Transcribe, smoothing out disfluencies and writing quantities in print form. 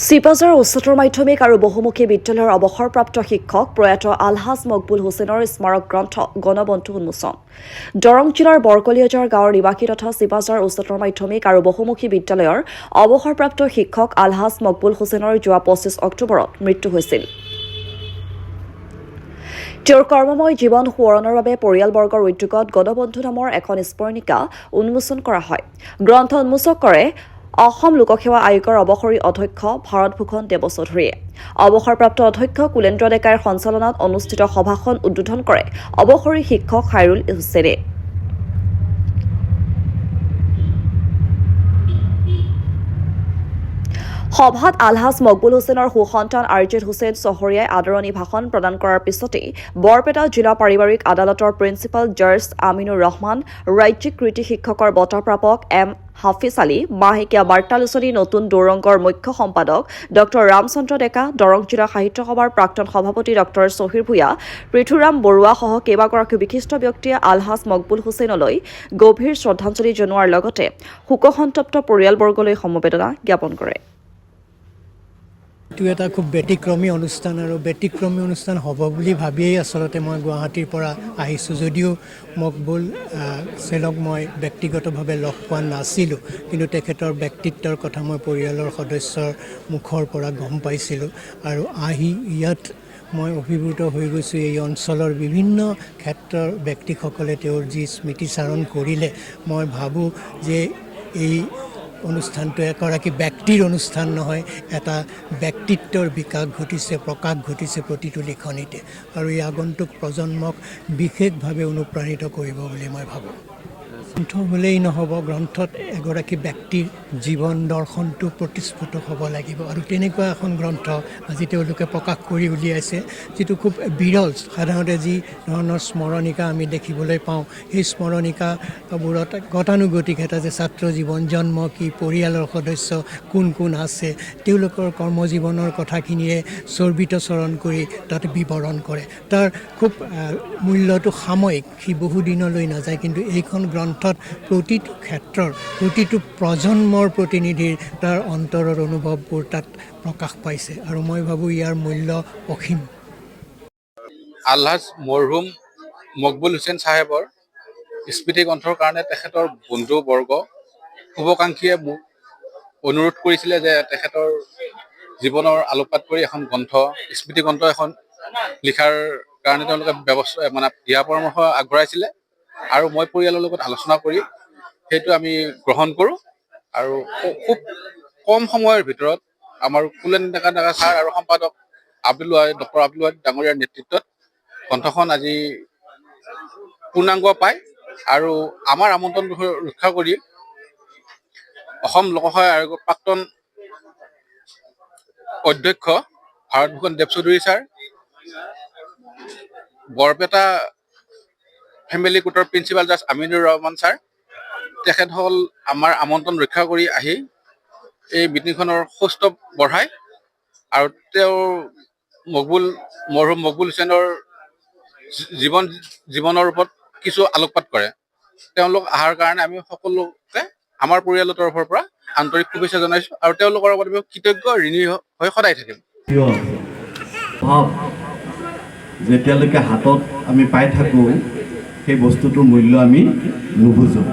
চিপাঝাৰ উচ্চতৰ মাধ্যমিক আৰু বহুমুখী বিদ্যালয়ৰ অৱসৰপ্ৰাপ্ত শিক্ষক প্ৰয়াত আলহাজ মকবুল হুছেইনৰ স্মাৰক গ্ৰন্থ গণবন্ধু উন্মোচন। দৰং জিলাৰ বৰকলিয়াজাৰ গাঁৱৰ নিবাসী তথা চিপাঝাৰ উচ্চতৰ মাধ্যমিক আৰু বহুমুখী বিদ্যালয়ৰ অৱসৰপ্ৰাপ্ত শিক্ষক আলহাজ মকবুল হুছেইনৰ যোৱা 25 অক্টোবৰত মৃত্যু হৈছিল। তেওঁৰ কৰ্মময় জীৱন সোঁৱৰণৰ বাবে পৰিয়ালবৰ্গৰ উদ্যোগত গণবন্ধু নামৰ এখন স্মৰণিকা উন্মোচন কৰা হয়। গ্ৰন্থ উন্মোচক কৰে অসম লোকসেৱা আয়োগৰ অৱসৰী অধ্যক্ষ ভাৰতভূষণ দেৱচৌধুৰীয়ে। অৱসৰপ্ৰাপ্ত অধ্যক্ষ কুলেন্দ্ৰ ডেকাৰ সঞ্চালনাত অনুষ্ঠিত সভাখন উদ্বোধন কৰে অৱসৰী শিক্ষক খাইৰুল হুছেইনে। সভাত আলহাজ মকবুল হুছেইনৰ সুসন্তান আৰজেদ হুছেইন চহৰীয়াই আদৰণি ভাষণ প্ৰদান কৰাৰ পিছতেই বৰপেটা জিলা পাৰিবাৰিক আদালতৰ প্ৰিন্সিপাল জাজ আমিনুৰ ৰহমান, ৰাজ্যিক কৃতি শিক্ষকৰ বঁটা প্ৰাপক এম হাফিজ আলী, মাহেকীয়া বাৰ্তালোচনী নতুন দৌৰংগৰ মুখ্য সম্পাদক ড ৰামচন্দ্ৰ ডেকা, দৰং জিলা সাহিত্য সভাৰ প্ৰাক্তন সভাপতি ড চহিৰ ভূঞা, পৃথুৰাম বৰুৱাসহ কেইবাগৰাকী বিশিষ্ট ব্যক্তিয়ে আলহাজ মকবুল হুছেইনলৈ গভীৰ শ্ৰদ্ধাঞ্জলি জনোৱাৰ লগতে শোকসন্তপ্ত পৰিয়ালবৰ্গলৈ সমবেদনা জ্ঞাপন কৰে। এইটো এটা খুব ব্যতিক্ৰমী অনুষ্ঠান আৰু ব্যতিক্ৰমী অনুষ্ঠান হ'ব বুলি ভাবিয়েই আচলতে মই গুৱাহাটীৰ পৰা আহিছোঁ। যদিও মকবুল হুছেইনক মই ব্যক্তিগতভাৱে লগ পোৱা নাছিলোঁ, কিন্তু তেখেতৰ ব্যক্তিত্বৰ কথা মই পৰিয়ালৰ সদস্যৰ মুখৰ পৰা গম পাইছিলোঁ আৰু আহি ইয়াত মই অভিভূত হৈ গৈছোঁ। এই অঞ্চলৰ বিভিন্ন ক্ষেত্ৰৰ ব্যক্তিসকলে তেওঁৰ যি স্মৃতিচাৰণ কৰিলে, মই ভাবোঁ যে এই অনুষ্ঠানটো এগৰাকী ব্যক্তিৰ অনুষ্ঠান নহয়, এটা ব্যক্তিত্বৰ বিকাশ ঘটিছে, প্ৰকাশ ঘটিছে প্ৰতিটো লিখনিতে, আৰু এই আগন্তুক প্ৰজন্মক বিশেষভাৱে অনুপ্ৰাণিত কৰিব বুলি মই ভাবোঁ। গ্ৰন্থ হ'লেই নহ'ব, গ্ৰন্থত এগৰাকী ব্যক্তিৰ জীৱন দৰ্শনটো প্ৰতিস্ফুট হ'ব লাগিব, আৰু তেনেকুৱা এখন গ্ৰন্থ আজি তেওঁলোকে প্ৰকাশ কৰি উলিয়াইছে, যিটো খুব বিৰল। সাধাৰণতে যি ধৰণৰ স্মৰণিকা আমি দেখিবলৈ পাওঁ, সেই স্মৰণিকাবোৰত গতানুগতিক এটা যে ছাত্ৰ জীৱন, জন্ম কি, পৰিয়ালৰ সদস্য কোন কোন আছে, তেওঁলোকৰ কৰ্মজীৱনৰ কথাখিনিয়ে চৰ্বিতচৰণ কৰি তাত বিৱৰণ কৰে। তাৰ খুব মূল্যটো সাময়িক, সি বহুদিনলৈ নাযায়, কিন্তু এইখন গ্ৰন্থত প্ৰতিটো ক্ষেত্ৰৰ, প্ৰতিটো প্ৰজন্মৰ প্ৰতিনিধিৰ তাৰ অন্তৰৰ অনুভৱবোৰ তাত প্ৰকাশ পাইছে, আৰু মই ভাবোঁ ইয়াৰ মূল্য অসীম। আলহাজ মৰহুম মকবুল হুছেইন চাহেবৰ স্মৃতি গ্ৰন্থৰ কাৰণে তেখেতৰ বন্ধুবৰ্গ, শুভাকাংক্ষীয়ে মোক অনুৰোধ কৰিছিলে যে তেখেতৰ জীৱনৰ আলোকপাত কৰি এখন গ্ৰন্থ, স্মৃতি গ্ৰন্থ এখন লিখাৰ কাৰণে তেওঁলোকে দিহা পৰামৰ্শ আগবঢ়াইছিলে, আৰু মই পৰিয়ালৰ লগত আলোচনা কৰি সেইটো আমি গ্ৰহণ কৰোঁ। আৰু খুব কম সময়ৰ ভিতৰত আমাৰ কুলেন্দ্ৰ ডেকা ছাৰ আৰু সম্পাদক ডক্টৰ আব্দুল ৱাহিদ ডাঙৰীয়াৰ নেতৃত্বত গ্ৰন্থখন আজি পূৰ্ণাংগ পায়, আৰু আমাৰ আমন্ত্ৰণ ৰক্ষা কৰি অসম লোকসেৱা আয়োগৰ প্ৰাক্তন অধ্যক্ষ ভাৰতভূষণ দেৱচৌধুৰী ছাৰ, বৰপেটা ফেমিলি কোৰ্টৰ প্ৰিন্সিপাল জাজ আমিনুৰ ৰহমান ছাৰ, তেখেতসকল আমাৰ আমন্ত্ৰণ ৰক্ষা কৰি আহি এই মিটিংখনৰ সৌষ্ঠৱ বঢ়ায়, আৰু তেওঁৰ মৰহুম মকবুল হুছেইনৰ জীৱনৰ ওপৰত কিছু আলোকপাত কৰে। তেওঁলোক অহাৰ কাৰণে আমি সকলোকে আমাৰ পৰিয়ালৰ তৰফৰ পৰা আন্তৰিক শুভেচ্ছা জনাইছোঁ, আৰু তেওঁলোকৰ ওপৰত আমি কৃতজ্ঞ ঋণী হৈ সদায় থাকিম। যেতিয়ালৈকে হাতত আমি পাই থাকোঁ, সেই বস্তুটোৰ মূল্য আমি নুবুজোঁ।